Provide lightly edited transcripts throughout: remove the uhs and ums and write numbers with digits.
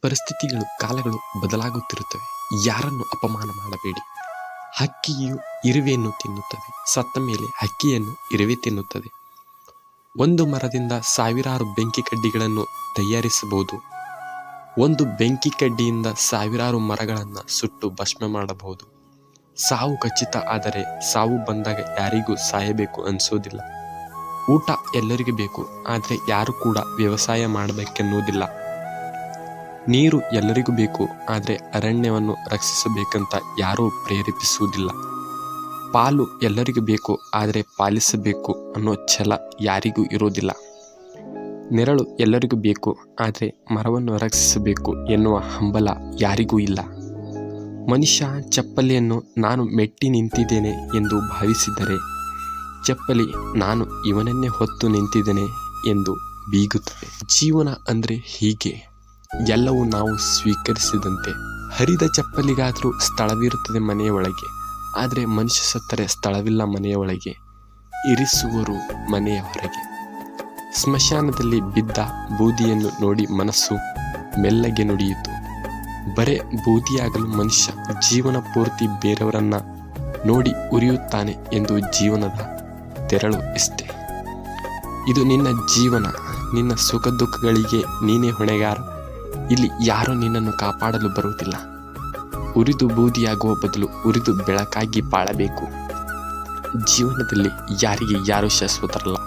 ಪರಿಸ್ಥಿತಿಗಳು, ಕಾಲಗಳು ಬದಲಾಗುತ್ತಿರುತ್ತವೆ. ಯಾರನ್ನು ಅಪಮಾನ ಮಾಡಬೇಡಿ. ಹಕ್ಕಿಯು ಇರುವೆಯನ್ನು ತಿನ್ನುತ್ತದೆ, ಸತ್ತ ಮೇಲೆ ಹಕ್ಕಿಯನ್ನು ಇರುವೆ ತಿನ್ನುತ್ತದೆ. ಒಂದು ಮರದಿಂದ ಸಾವಿರಾರು ಬೆಂಕಿ ಕಡ್ಡಿಗಳನ್ನು ತಯಾರಿಸಬಹುದು. ಒಂದು ಬೆಂಕಿ ಕಡ್ಡಿಯಿಂದ ಸಾವಿರಾರು ಮರಗಳನ್ನು ಸುಟ್ಟು ಭಸ್ಮ ಮಾಡಬಹುದು. ಸಾವು ಖಚಿತ, ಆದರೆ ಸಾವು ಬಂದಾಗ ಯಾರಿಗೂ ಸಾಯಬೇಕು ಅನಿಸೋದಿಲ್ಲ. ಊಟ ಎಲ್ಲರಿಗೂ ಬೇಕು, ಆದರೆ ಯಾರು ಕೂಡ ವ್ಯವಸಾಯ ಮಾಡಬೇಕೆನ್ನುವುದಿಲ್ಲ. ನೀರು ಎಲ್ಲರಿಗೂ ಬೇಕು, ಆದರೆ ಅರಣ್ಯವನ್ನು ರಕ್ಷಿಸಬೇಕಂತ ಯಾರೂ ಪ್ರೇರೇಪಿಸುವುದಿಲ್ಲ. ಪಾಲು ಎಲ್ಲರಿಗೂ ಬೇಕು, ಆದರೆ ಪಾಲಿಸಬೇಕು ಅನ್ನೋ ಛಲ ಯಾರಿಗೂ ಇರೋದಿಲ್ಲ. ನೆರಳು ಎಲ್ಲರಿಗೂ ಬೇಕು, ಆದರೆ ಮರವನ್ನು ರಕ್ಷಿಸಬೇಕು ಎನ್ನುವ ಹಂಬಲ ಯಾರಿಗೂ ಇಲ್ಲ. ಮನುಷ್ಯ ಚಪ್ಪಲಿಯನ್ನು ನಾನು ಮೆಟ್ಟಿ ನಿಂತಿದ್ದೇನೆ ಎಂದು ಭಾವಿಸಿದರೆ, ಚಪ್ಪಲಿ ನಾನು ಇವನನ್ನೇ ಹೊತ್ತು ನಿಂತಿದ್ದೇನೆ ಎಂದು ಬೀಗುತ್ತದೆ. ಜೀವನ ಅಂದರೆ ಹೀಗೆ, ಎಲ್ಲವೂ ನಾವು ಸ್ವೀಕರಿಸಿದಂತೆ. ಹರಿದ ಚಪ್ಪಲಿಗಾದರೂ ಸ್ಥಳವಿರುತ್ತದೆ ಮನೆಯ ಒಳಗೆ, ಆದರೆ ಮನುಷ್ಯ ಸತ್ತರೆ ಸ್ಥಳವಿಲ್ಲ ಮನೆಯ ಒಳಗೆ, ಇರಿಸುವರು ಮನೆಯ ಹೊರಗೆ. ಸ್ಮಶಾನದಲ್ಲಿ ಬಿದ್ದ ಬೂದಿಯನ್ನು ನೋಡಿ ಮನಸ್ಸು ಮೆಲ್ಲಗೆ ನುಡಿಯಿತು. ಬರೇ ಬೂದಿಯಾಗಲು ಮನುಷ್ಯ ಜೀವನ ಪೂರ್ತಿ ಬೇರೆಯವರನ್ನ ನೋಡಿ ಉರಿಯುತ್ತಾನೆ ಎಂದು ಜೀವನದ ತೆರಳು ಇಷ್ಟೆ. ಇದು ನಿನ್ನ ಜೀವನ, ನಿನ್ನ ಸುಖ ದುಃಖಗಳಿಗೆ ನೀನೇ ಹೊಣೆಗಾರ. ಇಲ್ಲಿ ಯಾರೂ ನಿನ್ನನ್ನು ಕಾಪಾಡಲು ಬರುವುದಿಲ್ಲ. ಉರಿದು ಬೂದಿಯಾಗುವ ಬದಲು ಉರಿದು ಬೆಳಕಾಗಿ ಬಾಳಬೇಕು. ಜೀವನದಲ್ಲಿ ಯಾರಿಗೆ ಯಾರು ಶಾಶ್ವತರಲ್ಲ.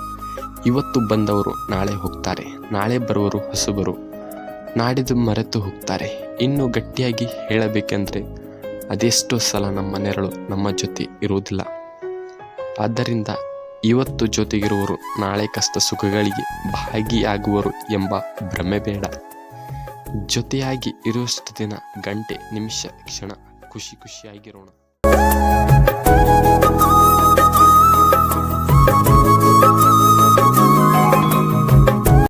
ಇವತ್ತು ಬಂದವರು ನಾಳೆ ಹೋಗ್ತಾರೆ, ನಾಳೆ ಬರುವರು ಹೊಸಬರು, ನಾಡಿದ್ದು ಮರೆತು ಹೋಗ್ತಾರೆ. ಇನ್ನು ಗಟ್ಟಿಯಾಗಿ ಹೇಳಬೇಕೆಂದರೆ ಅದೆಷ್ಟೋ ಸಲ ನಮ್ಮ ನೆರಳು ನಮ್ಮ ಜೊತೆ ಇರುವುದಿಲ್ಲ. ಆದ್ದರಿಂದ ಇವತ್ತು ಜೊತೆಗಿರುವರು ನಾಳೆ ಕಷ್ಟ ಸುಖಗಳಿಗೆ ಭಾಗಿಯಾಗುವರು ಎಂಬ ಭ್ರಮೆ ಬೇಡ. ಜೊತೆಯಾಗಿ ಇರುವಷ್ಟು ದಿನ, ಗಂಟೆ, ನಿಮಿಷ, ಕ್ಷಣ ಖುಷಿಯಾಗಿರೋಣ.